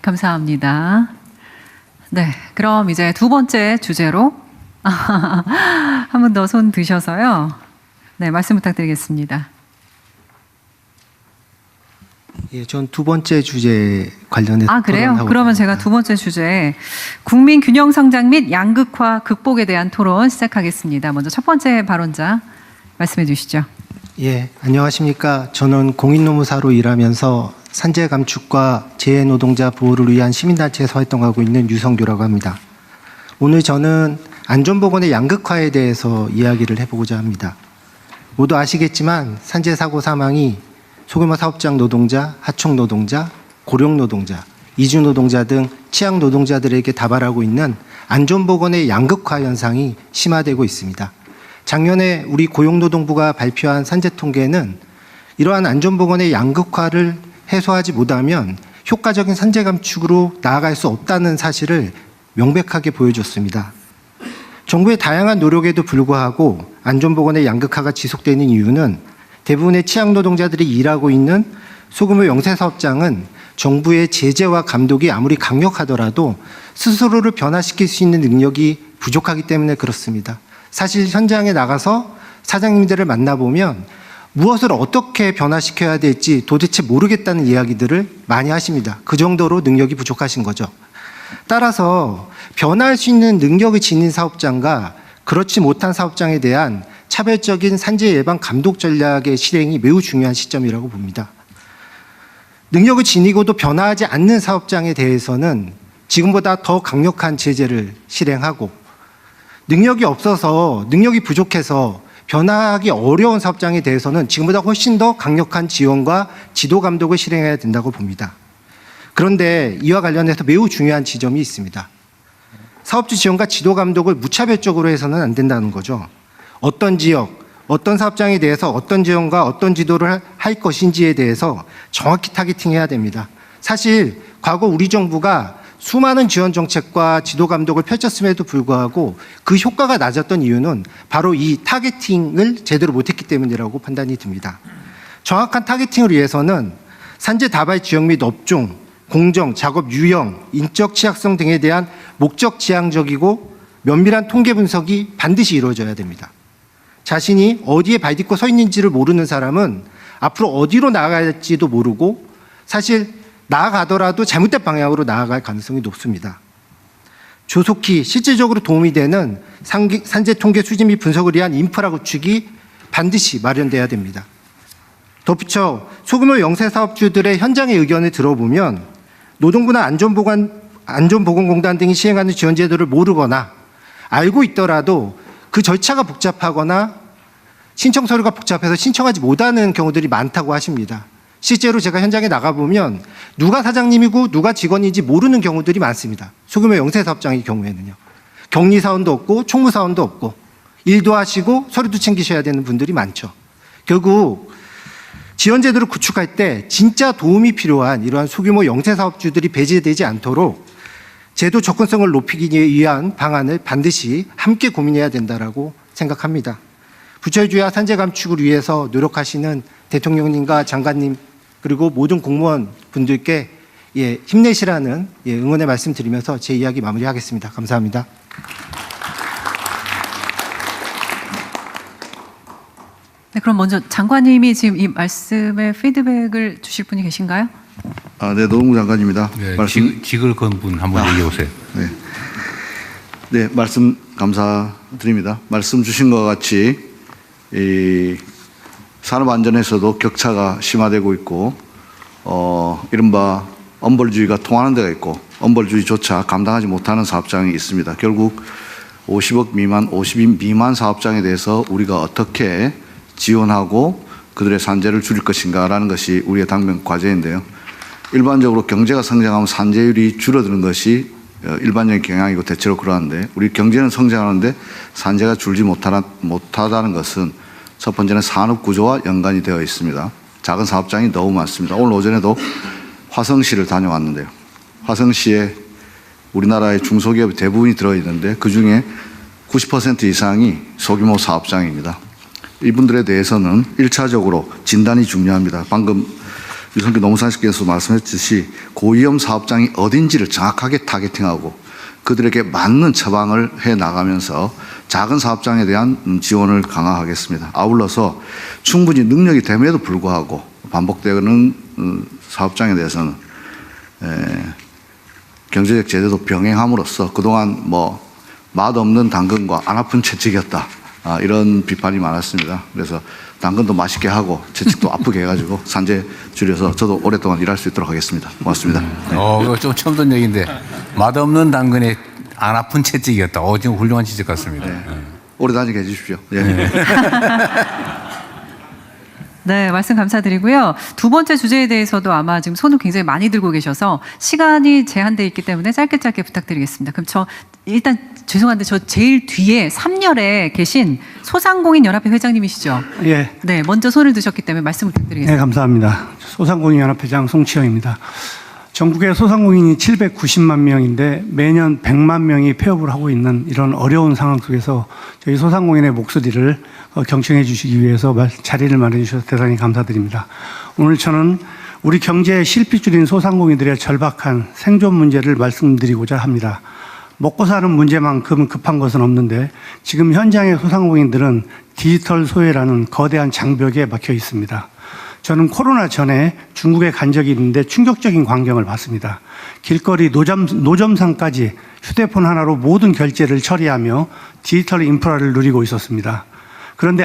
감사합니다. 네, 그럼 이제 두 번째 주제로 한 분 더 손 드셔서요. 네, 말씀 부탁드리겠습니다. 예, 전 두 번째 주제 관련해서 그래요? 그러면 제가 두 번째 주제 국민 균형 성장 및 양극화 극복에 대한 토론 시작하겠습니다. 먼저 첫 번째 발언자 말씀해 주시죠. 예, 안녕하십니까. 저는 공인노무사로 일하면서 산재 감축과 재해 노동자 보호를 위한 시민단체에서 활동하고 있는 유성규라고 합니다. 오늘 저는 안전보건의 양극화에 대해서 이야기를 해보고자 합니다. 모두 아시겠지만 산재 사고 사망이 소규모 사업장 노동자, 하청 노동자, 고령 노동자, 이주 노동자 등 취약 노동자들에게 다발하고 있는 안전보건의 양극화 현상이 심화되고 있습니다. 작년에 우리 고용노동부가 발표한 산재 통계는 이러한 안전보건의 양극화를 해소하지 못하면 효과적인 산재 감축으로 나아갈 수 없다는 사실을 명백하게 보여줬습니다. 정부의 다양한 노력에도 불구하고 안전보건의 양극화가 지속되는 이유는 대부분의 취약 노동자들이 일하고 있는 소규모 영세사업장은 정부의 제재와 감독이 아무리 강력하더라도 스스로를 변화시킬 수 있는 능력이 부족하기 때문에 그렇습니다. 사실 현장에 나가서 사장님들을 만나보면 무엇을 어떻게 변화시켜야 될지 도대체 모르겠다는 이야기들을 많이 하십니다. 그 정도로 능력이 부족하신 거죠. 따라서 변화할 수 있는 능력을 지닌 사업장과 그렇지 못한 사업장에 대한 차별적인 산재 예방 감독 전략의 실행이 매우 중요한 시점이라고 봅니다. 능력을 지니고도 변화하지 않는 사업장에 대해서는 지금보다 더 강력한 제재를 실행하고, 능력이 없어서 능력이 부족해서 변화하기 어려운 사업장에 대해서는 지금보다 훨씬 더 강력한 지원과 지도 감독을 실행해야 된다고 봅니다. 그런데 이와 관련해서 매우 중요한 지점이 있습니다. 사업주 지원과 지도 감독을 무차별적으로 해서는 안 된다는 거죠. 어떤 지역, 어떤 사업장에 대해서 어떤 지원과 어떤 지도를 할 것인지에 대해서 정확히 타겟팅해야 됩니다. 사실 과거 우리 정부가 수많은 지원 정책과 지도 감독을 펼쳤음에도 불구하고 그 효과가 낮았던 이유는 바로 이 타겟팅을 제대로 못했기 때문이라고 판단이 듭니다. 정확한 타겟팅을 위해서는 산재 다발 지역 및 업종, 공정, 작업 유형, 인적 취약성 등에 대한 목적 지향적이고 면밀한 통계 분석이 반드시 이루어져야 됩니다. 자신이 어디에 발 딛고 서 있는지를 모르는 사람은 앞으로 어디로 나아가야 할지도 모르고 사실 나아가더라도 잘못된 방향으로 나아갈 가능성이 높습니다. 조속히 실질적으로 도움이 되는 산재 통계 수집 및 분석을 위한 인프라 구축이 반드시 마련돼야 됩니다. 덧붙여 소규모 영세사업주들의 현장의 의견을 들어보면 노동부나 안전보건공단 등이 시행하는 지원 제도를 모르거나 알고 있더라도 그 절차가 복잡하거나 신청 서류가 복잡해서 신청하지 못하는 경우들이 많다고 하십니다. 실제로 제가 현장에 나가보면 누가 사장님이고 누가 직원인지 모르는 경우들이 많습니다. 소규모 영세사업장의 경우에는요. 격리사원도 없고 총무사원도 없고 일도 하시고 서류도 챙기셔야 되는 분들이 많죠. 결국 지원제도를 구축할 때 진짜 도움이 필요한 이러한 소규모 영세사업주들이 배제되지 않도록 제도 접근성을 높이기 위한 방안을 반드시 함께 고민해야 된다고 생각합니다. 부처주의와 산재 감축을 위해서 노력하시는 대통령님과 장관님 그리고 모든 공무원 분들께 힘내시라는 응원의 말씀 드리면서 제 이야기 마무리하겠습니다. 감사합니다. 네, 그럼 먼저 장관님이 지금 이 말씀에 피드백을 주실 분이 계신가요? 네, 노동부 장관입니다. 네, 말씀 직을 건 분 한번 얘기해 보세요. 네, 말씀 감사드립니다. 말씀 주신 것 같이 이 산업안전에서도 격차가 심화되고 있고 이른바 엄벌주의가 통하는 데가 있고 엄벌주의조차 감당하지 못하는 사업장이 있습니다. 결국 50억 미만, 50인 미만 사업장에 대해서 우리가 어떻게 지원하고 그들의 산재를 줄일 것인가라는 것이 우리의 당면 과제인데요. 일반적으로 경제가 성장하면 산재율이 줄어드는 것이 일반적인 경향이고 대체로 그러한데 우리 경제는 성장하는데 산재가 줄지 못하다는 것은 첫 번째는 산업 구조와 연관이 되어 있습니다. 작은 사업장이 너무 많습니다. 오늘 오전에도 화성시를 다녀왔는데요. 화성시에 우리나라의 중소기업이 대부분이 들어있는데 그중에 90% 이상이 소규모 사업장입니다. 이분들에 대해서는 1차적으로 진단이 중요합니다. 방금 유성규 노무사님께서 말씀했듯이 고위험 사업장이 어딘지를 정확하게 타겟팅하고 그들에게 맞는 처방을 해 나가면서 작은 사업장에 대한 지원을 강화하겠습니다. 아울러서 충분히 능력이 됨에도 불구하고 반복되는 사업장에 대해서는 경제적 제재도 병행함으로써 그동안 뭐 맛없는 당근과 안 아픈 채찍이었다. 이런 비판이 많았습니다. 그래서 당근도 맛있게 하고 채찍도 아프게 해가지고 산재 줄여서 저도 오랫동안 일할 수 있도록 하겠습니다. 고맙습니다. 이거 좀 처음 듣는 얘기인데 맛없는 당근에 안 아픈 채찍이었다. 지금 훌륭한 지적 같습니다. 오래 다니게 해주십시오. 예. 네, 말씀 감사드리고요. 두 번째 주제에 대해서도 아마 지금 손을 굉장히 많이 들고 계셔서 시간이 제한되어 있기 때문에 짧게 부탁드리겠습니다. 그럼 저 일단 죄송한데 저 제일 뒤에 3열에 계신 소상공인 연합회 회장님이시죠? 예. 네, 먼저 손을 드셨기 때문에 말씀을 부탁드리겠습니다. 네, 감사합니다. 소상공인연합회장 송치영입니다. 전국의 소상공인이 790만 명인데 매년 100만 명이 폐업을 하고 있는 이런 어려운 상황 속에서 저희 소상공인의 목소리를 경청해 주시기 위해서 자리를 마련해 주셔서 대단히 감사드립니다. 오늘 저는 우리 경제의 실핏줄인 소상공인들의 절박한 생존 문제를 말씀드리고자 합니다. 먹고 사는 문제만큼 급한 것은 없는데 지금 현장의 소상공인들은 디지털 소외라는 거대한 장벽에 막혀 있습니다. 저는 코로나 전에 중국에 간 적이 있는데 충격적인 광경을 봤습니다. 길거리 노점상까지 휴대폰 하나로 모든 결제를 처리하며 디지털 인프라를 누리고 있었습니다.